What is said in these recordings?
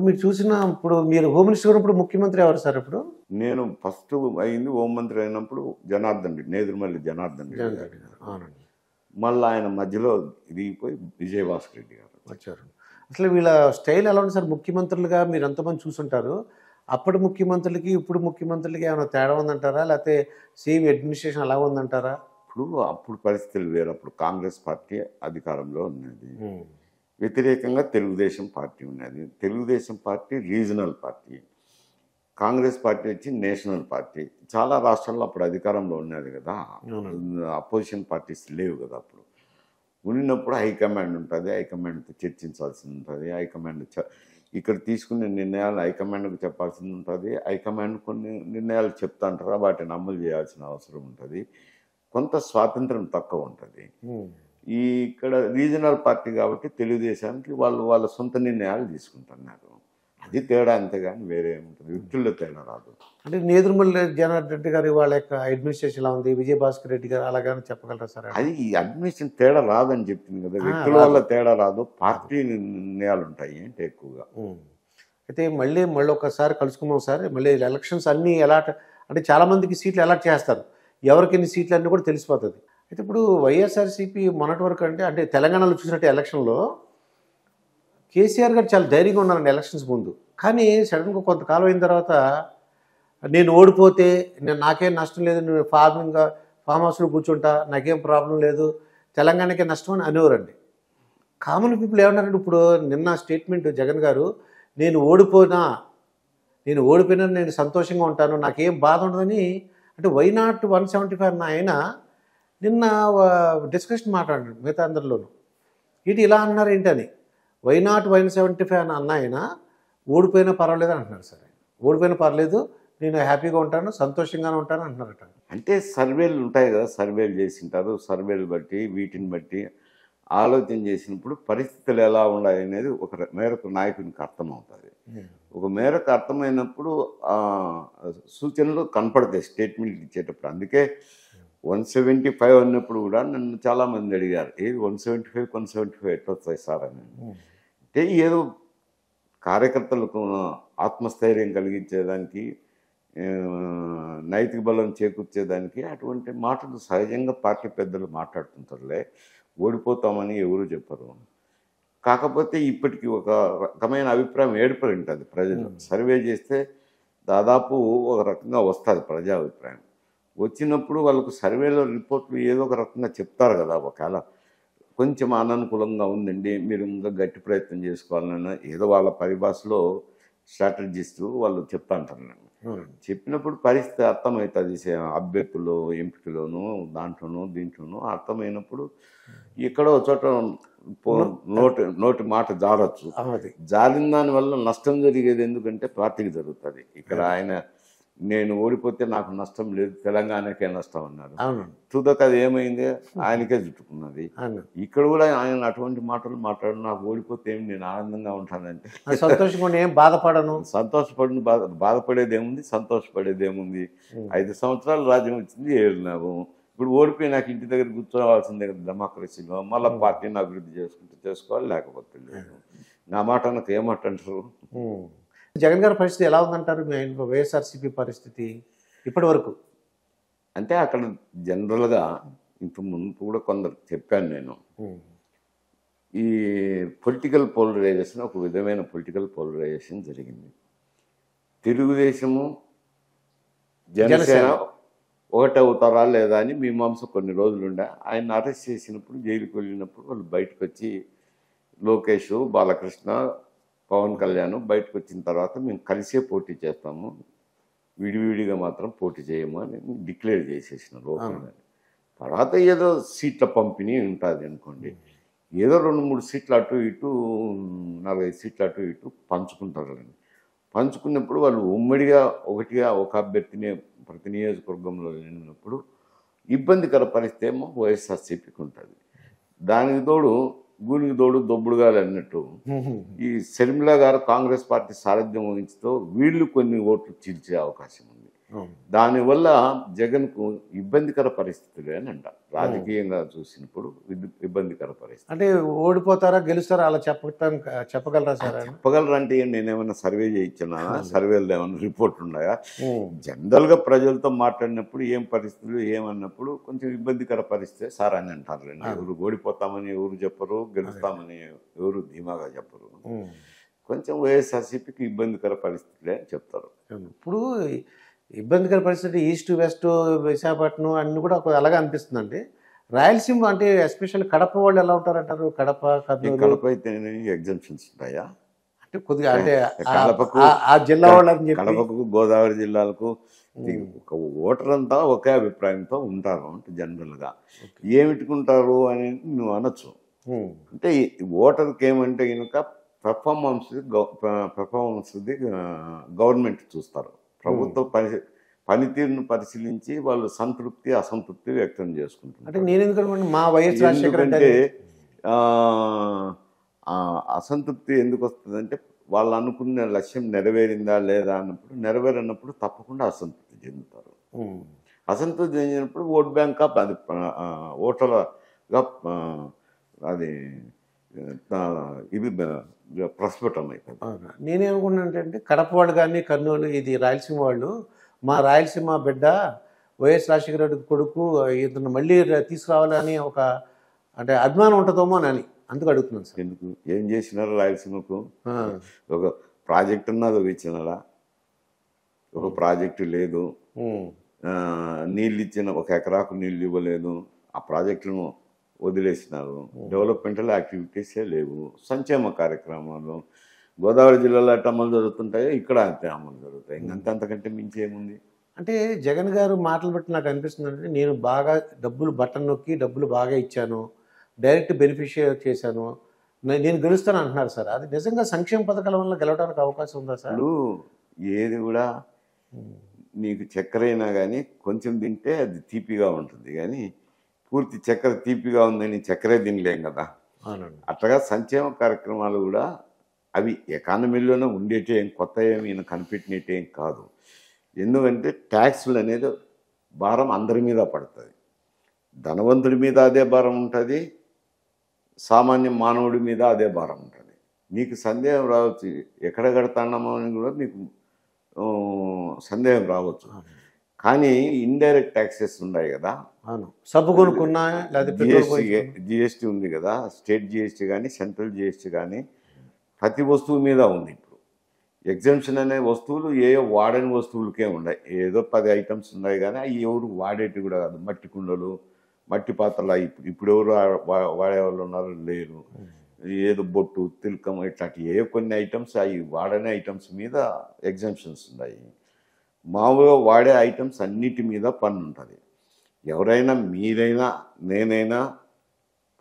మీరు చూసిన ఇప్పుడు మీరు హోమ్ మినిస్టర్ ఉన్నప్పుడు ముఖ్యమంత్రి ఎవరు సార్ ఇప్పుడు? నేను ఫస్ట్ అయింది హోం మంత్రి అయినప్పుడు జనార్దన్ రెడ్డి, నేదురుమల్లి జనార్దన్ రెడ్డి జగన్ గారు. రెడ్డి గారు. అవునండి. మళ్ళీ ఆయన మధ్యలో దిగిపోయి విజయభాస్కర్ రెడ్డి గారు వచ్చారు. అసలు వీళ్ళ స్టైల్ ఎలా ఉంది సార్? ముఖ్యమంత్రులుగా మీరు ఎంతమంది చూసుంటారు. అప్పటి ముఖ్యమంత్రులకి ఇప్పుడు ముఖ్యమంత్రులకి ఏమైనా తేడా ఉందంటారా? లేకపోతే సేమ్ అడ్మినిస్ట్రేషన్ అలా ఉందంటారా? అప్పుడు పరిస్థితులు వేరు. అప్పుడు కాంగ్రెస్ పార్టీ అధికారంలో ఉన్నది, వ్యతిరేకంగా తెలుగుదేశం పార్టీ ఉన్నది. Telugu Desam party regional party, Congress party వచ్చి నేషనల్ పార్టీ. చాలా రాష్ట్రాల్లో అప్పుడు అధికారంలో ఉన్నది కదా, అపోజిషన్ పార్టీస్ లేవు కదా. అప్పుడు ఉన్నప్పుడు హైకమాండ్ ఉంటుంది, హైకమాండ్తో చర్చించాల్సి ఉంటుంది. హైకమాండ్ ఇక్కడ తీసుకునే నిర్ణయాలు హైకమాండ్కు చెప్పాల్సి ఉంటుంది. హైకమాండ్ కొన్ని నిర్ణయాలు చెప్తాంటారా, వాటిని అమలు చేయాల్సిన అవసరం ఉంటుంది. కొంత స్వాతంత్రం తక్కువ ఉంటుంది. ఇక్కడ రీజనల్ పార్టీ కాబట్టి తెలుగుదేశానికి వాళ్ళ సొంత నిర్ణయాలు తీసుకుంటున్నారు. అది తేడా, అంతేగాని వేరే ఏముంటుంది, వ్యక్తుల్లో తేడా రాదు. అంటే నేదురుమల్లి జనార్దన్ రెడ్డి గారి వాళ్ళ యొక్క అడ్మినిస్ట్రేషన్ ఎలా ఉంది, విజయభాస్కర్ రెడ్డి గారు అలాగని చెప్పగలరా సార్? అది అడ్మినిస్ట్రేషన్ తేడా రాదని చెప్తుంది కదా, వ్యక్తుల వల్ల తేడా రాదు, పార్టీ నిర్ణయాలు ఉంటాయి అంటే ఎక్కువగా. అయితే మళ్ళీ ఒకసారి కలుసుకుందాం సార్. మళ్ళీ ఎలక్షన్స్ అన్నీ అలాట్ అంటే చాలామందికి సీట్లు అలాట్ చేస్తారు, ఎవరికి ఎన్ని సీట్లు అన్నీ కూడా తెలిసిపోతుంది. అయితే ఇప్పుడు వైఎస్ఆర్సీపీ మొన్నటి వరకు అంటే తెలంగాణలో చూసినట్టు ఎలక్షన్లో కేసీఆర్ గారు చాలా ధైర్యంగా ఉన్నారండి ఎలక్షన్స్ ముందు. కానీ సడన్గా కొంతకాలం అయిన తర్వాత నేను ఓడిపోతే నాకేం నష్టం లేదు, నేను ఫామ్ హౌస్లో కూర్చుంటా, నాకేం ప్రాబ్లం లేదు, తెలంగాణకే నష్టం అని అనేవారండి. కామన్ పీపుల్ ఏమన్నారంటే ఇప్పుడు నిన్న స్టేట్మెంట్ జగన్ గారు, నేను ఓడిపోయినా నేను సంతోషంగా ఉంటాను, నాకేం బాధ ఉండదని. అంటే వై నాట్ 175 అన్న ఆయన నిన్న డిస్కషన్ మాట్లాడారు మిగతా అందరిలోనూ. ఇది ఇలా అన్నారు ఏంటని, వై నాట్ 175 అన్న ఆయన ఓడిపోయినా పర్వాలేదు అంటున్నారు సార్. ఓడిపోయినా పర్లేదు, నేను హ్యాపీగా ఉంటాను, సంతోషంగానే ఉంటాను అంటున్నారట. అంటే సర్వేలు ఉంటాయి కదా, సర్వేలు చేసింటారు. సర్వేలు బట్టి వీటిని బట్టి ఆలోచన చేసినప్పుడు పరిస్థితులు ఎలా ఉన్నాయి అనేది ఒక మేరకు నాయకునికి అర్థమవుతుంది. ఒక మేరకు అర్థమైనప్పుడు సూచనలు కనపడతాయి స్టేట్మెంట్ ఇచ్చేటప్పుడు. అందుకే 175 అన్నప్పుడు కూడా నన్ను చాలామంది అడిగారు, ఏది 175 ఎట్లా వస్తాయి సార్ అని. అంటే ఏదో కార్యకర్తలకు ఆత్మస్థైర్యం కలిగించేదానికి, నైతిక బలం చేకూర్చేదానికి అటువంటి మాటలు సహజంగా పార్టీ పెద్దలు మాట్లాడుతుంటారులే, ఓడిపోతామని ఎవరు చెప్పరు. కాకపోతే ఇప్పటికీ ఒక రకమైన అభిప్రాయం ఏర్పడి ఉంటుంది ప్రజలు. సర్వే చేస్తే దాదాపు ఒక రకంగా వస్తుంది ప్రజాభిప్రాయం. వచ్చినప్పుడు వాళ్ళకు సర్వేలో రిపోర్ట్లు ఏదో ఒక రకంగా చెప్తారు కదా, ఒకవేళ కొంచెం అననుకూలంగా ఉందండి, మీరు ఇంకా గట్టి ప్రయత్నం చేసుకోవాలన్నా ఏదో వాళ్ళ పరిభాషలో స్ట్రాటజిస్ట్ వాళ్ళు చెప్తా అంటారు. చెప్పినప్పుడు పరిస్థితి అర్థమవుతుంది, అభ్యర్థులు ఎంపికలోనూ దాంట్లోనూ దీంట్లోనూ అర్థమైనప్పుడు ఎక్కడో చోట నోటి మాట జారచ్చు. జారిన దానివల్ల నష్టం జరిగేది ఎందుకంటే పార్టీకి జరుగుతుంది. ఇక్కడ ఆయన నేను ఓడిపోతే నాకు నష్టం లేదు, తెలంగాణకే నష్టం అన్నారు. తుదకు అది ఏమైంది, ఆయనకే చుట్టుకున్నది. ఇక్కడ కూడా ఆయన అటువంటి మాటలు మాట్లాడు, నాకు ఓడిపోతే ఏమి, నేను ఆనందంగా ఉంటానంటే సంతోషంగా ఏం బాధపడను, బాధపడేదేముంది, సంతోషపడేదేముంది. 5 సంవత్సరాలు రాజ్యం వచ్చింది, ఏళ్ళినాము. ఇప్పుడు ఓడిపోయి నాకు ఇంటి దగ్గర కూర్చోవాల్సిందే కదా డెమోక్రసీలో. మళ్ళీ పార్టీని అభివృద్ధి చేసుకోవాలి, లేకపోతే లేదు. నా మాట నాకు ఏమంటారు. జగన్ గారి పరిస్థితి ఎలా ఉందంటారు? వైఎస్ఆర్సీపీ పరిస్థితి ఇప్పటి వరకు అంటే అక్కడ జనరల్గా ఇంత ముందు కూడా కొందరు చెప్పాను నేను, ఈ పొలిటికల్ పోలరైజేషన్, ఒక విధమైన పొలిటికల్ పోలరైజేషన్ జరిగింది. తెలుగుదేశము జనసేన ఒకటే అవుతారా లేదా అని మీమాంస కొన్ని రోజులుండే. ఆయన అరెస్ట్ చేసినప్పుడు, జైలుకి వెళ్ళినప్పుడు వాళ్ళు బయటకు వచ్చి, లోకేష్, బాలకృష్ణ, పవన్ కళ్యాణ్ బయటకు వచ్చిన తర్వాత మేము కలిసే పోటీ చేస్తాము, విడివిడిగా మాత్రం పోటీ చేయము అని డిక్లేర్ చేసేసిన లోపల. తర్వాత ఏదో సీట్ల పంపిణీ ఉంటుంది అనుకోండి, ఏదో 2-3 సీట్లు అటు ఇటు, 4-5 సీట్లు అటు ఇటు పంచుకుంటారు. పంచుకున్నప్పుడు వాళ్ళు ఉమ్మడిగా ఒకటిగా ఒక అభ్యర్థిని ప్రతి నియోజకవర్గంలో వెళ్ళినప్పుడు ఇబ్బందికర పరిస్థితి ఏమో వైఎస్ఆర్సీపీకి ఉంటుంది. దానికి తోడు గూనికి తోడు దొబ్బుడుగాలు అన్నట్టు ఈ షర్మిల గారు కాంగ్రెస్ పార్టీ సారథ్యం వహించుతో వీళ్ళు కొన్ని ఓట్లు చీల్చే అవకాశం ఉంది. దానివల్ల జగన్కు ఇబ్బందికర పరిస్థితులే అని అంటారు. రాజకీయంగా చూసినప్పుడు ఇబ్బందికర పరిస్థితి. అంటే ఓడిపోతారా గెలుస్తారా అలా చెప్పగలరా సార్? చెప్పగలరంటే నేనేమైనా సర్వే చేయించినా, సర్వేలు ఏమైనా రిపోర్ట్ ఉన్నాయా? జనరల్గా ప్రజలతో మాట్లాడినప్పుడు ఏం పరిస్థితులు ఏమన్నప్పుడు కొంచెం ఇబ్బందికర పరిస్థితి సార్ అని అంటారు. ఎవరు ఓడిపోతామని ఎవరు చెప్పరు, గెలుస్తామని ఎవరు ధీమాగా చెప్పరు. కొంచెం వైఎస్ఆర్సీపీకి ఇబ్బందికర పరిస్థితులే అని చెప్తారు. ఇప్పుడు ఇబ్బందికర పరిస్థితి ఈస్ట్ వెస్ట్ విశాఖపట్నం అన్ని కూడా అలాగే అనిపిస్తుందండి. రాయలసీమ అంటే ఎస్పెషల్ కడప వాళ్ళు ఎలా ఉంటారంటారు? కడప కడప అయితే ఎగ్జామ్షన్స్ ఉంటాయా అంటే కొద్దిగా అంటే కడపకు ఆ జిల్లా వాళ్ళని కడపకు గోదావరి జిల్లాలకు ఒక ఓటర్ అంతా ఒకే అభిప్రాయంతో ఉంటారు అంటే జనరల్గా. ఏమిటికుంటారు అని నువ్వు అనొచ్చు. అంటే ఓటర్కి ఏమంటే కనుక పెర్ఫార్మెన్స్ది గవర్నమెంట్ చూస్తారు. ప్రభుత్వ పనితీరును పరిశీలించి వాళ్ళు సంతృప్తి అసంతృప్తి వ్యక్తం చేసుకుంటారు. అంటే నేను ఎందుకంటే మా వైఎస్ రాజశేఖర ఎందుకంటే అసంతృప్తి ఎందుకు వస్తుందంటే వాళ్ళు అనుకున్న లక్ష్యం నెరవేరిందా లేదా అన్నప్పుడు, నెరవేరన్నప్పుడు తప్పకుండా అసంతృప్తి చెందుతారు. అసంతృప్తి చెందినప్పుడు ఓట్ బ్యాంక్ అది ఓటర్గా అది ఇవి ప్రస్ఫుటం అవుతుంది. నేనేమనుకున్నానంటే కడప వాళ్ళు కానీ కర్నూలు ఇది రాయలసీమ వాళ్ళు మా రాయలసీమ బిడ్డ వైఎస్ రాజశేఖర రెడ్డి కొడుకు ఇతను మళ్ళీ తీసుకురావాలని ఒక అంటే అభిమానం ఉంటుందేమో అని అందుకు అడుగుతున్నాను సార్. ఎందుకు ఏం చేసినారు రాయలసీమకు? ఒక ప్రాజెక్ట్ ఉన్నది ఇచ్చినారా? ఒక ప్రాజెక్టు లేదు. నీళ్ళు ఇచ్చిన ఒక ఎకరాకు నీళ్ళు ఇవ్వలేదు. ఆ ప్రాజెక్టును వదిలేసినారు. డెవలప్మెంటల్ యాక్టివిటీసే లేవు. సంక్షేమ కార్యక్రమాలు గోదావరి జిల్లాలో అట్లా అమలు జరుగుతుంటాయో ఇక్కడ అంతే అమలు జరుగుతాయి. అంతకంటే మించి ఏముంది? అంటే జగన్ గారు మాటలు బట్టి నాకు అనిపిస్తుంది అంటే నేను బాగా డబ్బులు బటన్ నొక్కి డబ్బులు బాగా ఇచ్చాను, డైరెక్ట్ బెనిఫిషియరీ చేశాను, నేను గెలుస్తాను అంటున్నారు సార్. అది నిజంగా సంక్షేమ పథకాల వల్ల గెలవడానికి అవకాశం ఉందా సార్? ఏది కూడా నీకు చక్కెర అయినా కానీ కొంచెం తింటే అది తీపిగా ఉంటుంది, కానీ పూర్తి చక్కెర తీపిగా ఉందని చక్కెరే తినలేం కదా. అట్లాగా సంక్షేమ కార్యక్రమాలు కూడా అవి ఎకానమీలోనే ఉండేటే కొత్త ఏమి కనిపెట్టినట్టే కాదు. ఎందుకంటే ట్యాక్సులు అనేది భారం అందరి మీద పడుతుంది. ధనవంతుడి మీద అదే భారం ఉంటుంది, సామాన్య మానవుడి మీద అదే భారం ఉంటుంది. నీకు సందేహం రావచ్చు, ఎక్కడ కడతామో అని కూడా నీకు సందేహం రావచ్చు. కానీ ఇండైరెక్ట్ ట్యాక్సెస్ ఉన్నాయి కదా, సబ్బు కొనుక్కున్నా జిఎస్టీ ఉంది కదా, స్టేట్ జిఎస్టీ కానీ సెంట్రల్ జిఎస్టీ కానీ ప్రతి వస్తువు మీద ఉంది. ఇప్పుడు ఎగ్జామ్షన్ అనే వస్తువులు వాడని వస్తువులకే ఉన్నాయి. ఏదో 10 ఐటమ్స్ ఉన్నాయి కానీ అవి ఎవరు వాడేటి కూడా కాదు. మట్టి కుండలు, మట్టి పాత్రలు ఇప్పుడు ఎవరు వాడేవాళ్ళు ఉన్నారు లేరు. ఏదో బొట్టు, తిలకం ఇట్లాంటి కొన్ని ఐటమ్స్ అవి వాడని ఐటమ్స్ మీద ఎగ్జామ్షన్స్ ఉన్నాయి. మామూలుగా వాడే ఐటమ్స్ అన్నిటి మీద పన్ను ఉంటుంది. ఎవరైనా మీరైనా నేనైనా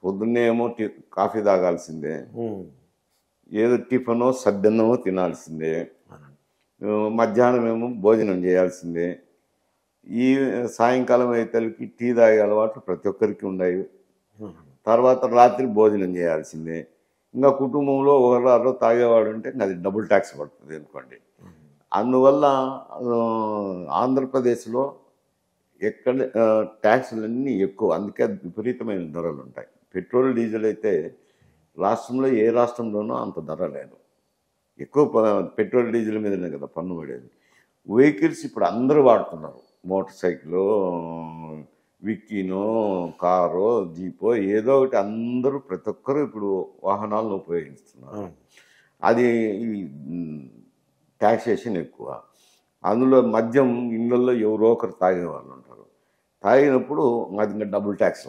పొద్దున్నే ఏమో కాఫీ తాగాల్సిందే, ఏదో టిఫనో సద్దన్నమో తినాల్సిందే, మధ్యాహ్నం ఏమో భోజనం చేయాల్సిందే. ఈ సాయంకాలం అయితేకి టీ తాగే అలవాట్లు ప్రతి ఒక్కరికి ఉన్నాయి. తర్వాత రాత్రి భోజనం చేయాల్సిందే. ఇంకా కుటుంబంలో ఒకరు తాగేవాడు ఉంటే అది డబుల్ ట్యాక్స్ పడుతుంది అనుకోండి. అందువల్ల ఆంధ్రప్రదేశ్లో ఎక్కడ ట్యాక్సులన్నీ ఎక్కువ, అందుకే విపరీతమైన ధరలు ఉంటాయి. పెట్రోల్ డీజిల్ అయితే రాష్ట్రంలో ఏ రాష్ట్రంలోనూ అంత ధర లేదు. ఎక్కువ పెట్రోల్ డీజిల్ మీదనే కదా పన్ను పడేది. వెహికల్స్ ఇప్పుడు అందరూ వాడుతున్నారు. మోటార్ సైకిల్, విక్కీనో, కారో, జీపో ఏదో ఒకటి అందరూ ప్రతి ఒక్కరూ ఇప్పుడు వాహనాలను ఉపయోగిస్తున్నారు. అది ట్యాక్సేషన్ ఎక్కువ. అందులో మద్యం ఇళ్ళల్లో ఎవరో ఒకరు తాగేవాళ్ళు ఉంటారు. తాగినప్పుడు అది ఇంకా డబుల్ ట్యాక్స్.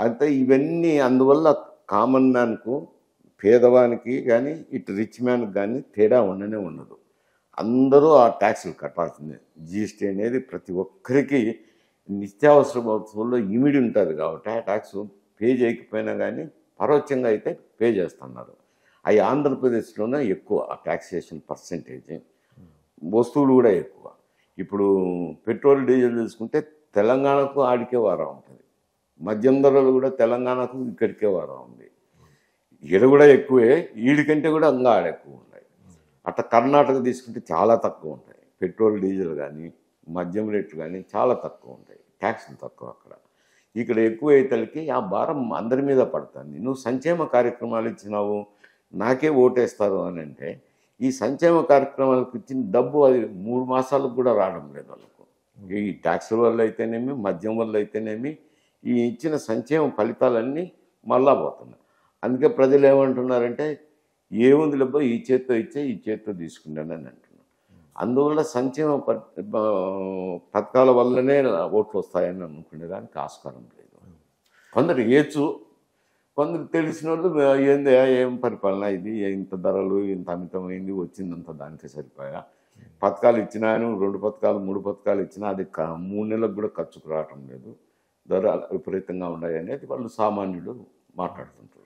అయితే ఇవన్నీ అందువల్ల కామన్ మ్యాన్కు, పేదవానికి కానీ ఇటు రిచ్ మ్యాన్కి కానీ తేడా ఉండనే ఉండదు. అందరూ ఆ ట్యాక్సులు కట్టాల్సిందే. జిఎస్టీ అనేది ప్రతి ఒక్కరికి నిత్యావసర వస్తువుల్లో ఇమిడి ఉంటుంది కాబట్టి ఆ ట్యాక్స్ పే చేయకపోయినా కానీ పరోక్షంగా అయితే పే చేస్తున్నారు. అవి ఆంధ్రప్రదేశ్లోనే ఎక్కువ ఆ ట్యాక్సేషన్ పర్సెంటేజ్. వస్తువులు కూడా ఎక్కువ. ఇప్పుడు పెట్రోల్ డీజిల్ తీసుకుంటే తెలంగాణకు ఆడికే వారా ఉంటుంది. మద్యం ధరలు కూడా తెలంగాణకు ఇక్కడికే వారా ఉంది. ఈడ కూడా ఎక్కువే, వీడికంటే కూడా ఇంకా ఆడ ఎక్కువ ఉన్నాయి. అట్లా కర్ణాటక తీసుకుంటే చాలా తక్కువ ఉంటాయి పెట్రోల్ డీజిల్ కానీ మద్యం రేట్లు కానీ చాలా తక్కువ ఉంటాయి, ట్యాక్సులు తక్కువ అక్కడ. ఇక్కడ ఎక్కువ అయ్యేతలకి ఆ భారం అందరి మీద పడుతుంది. నువ్వు సంక్షేమ కార్యక్రమాలు ఇచ్చినావు, నాకే ఓటేస్తారు అని అంటే ఈ సంక్షేమ కార్యక్రమాలకు ఇచ్చిన డబ్బు అది 3 మాసాలకు కూడా రావడం లేదు వాళ్ళకు. ఈ ట్యాక్సుల వల్ల అయితేనేమి, మద్యం వల్ల అయితేనేమి, ఈ ఇచ్చిన సంక్షేమ ఫలితాలన్నీ మళ్ళా పోతున్నాయి. అందుకే ప్రజలు ఏమంటున్నారంటే ఏముంది లేబో ఈ చేత్తో ఇచ్చే ఈ చేత్తో తీసుకున్నాను అని అంటున్నారు. అందువల్ల సంక్షేమ పథకాల వల్లనే ఓట్లు వస్తాయని అనుకునేదానికి ఆస్కారం లేదు. కొందరు ఏచు, కొందరు తెలిసిన వాళ్ళు ఏంది ఏం పరిపాలన ఇది, ఇంత ధరలు ఇంత అమితమైంది, వచ్చిందంత దానికి సరిపోయా, పథకాలు ఇచ్చినాను 2 పథకాలు 3 పథకాలు ఇచ్చినా అది 3 నెలలకు కూడా ఖర్చుకు రావటం లేదు, ధర విపరీతంగా ఉన్నాయి అనేది వాళ్ళు సామాన్యులు మాట్లాడుతుంటారు.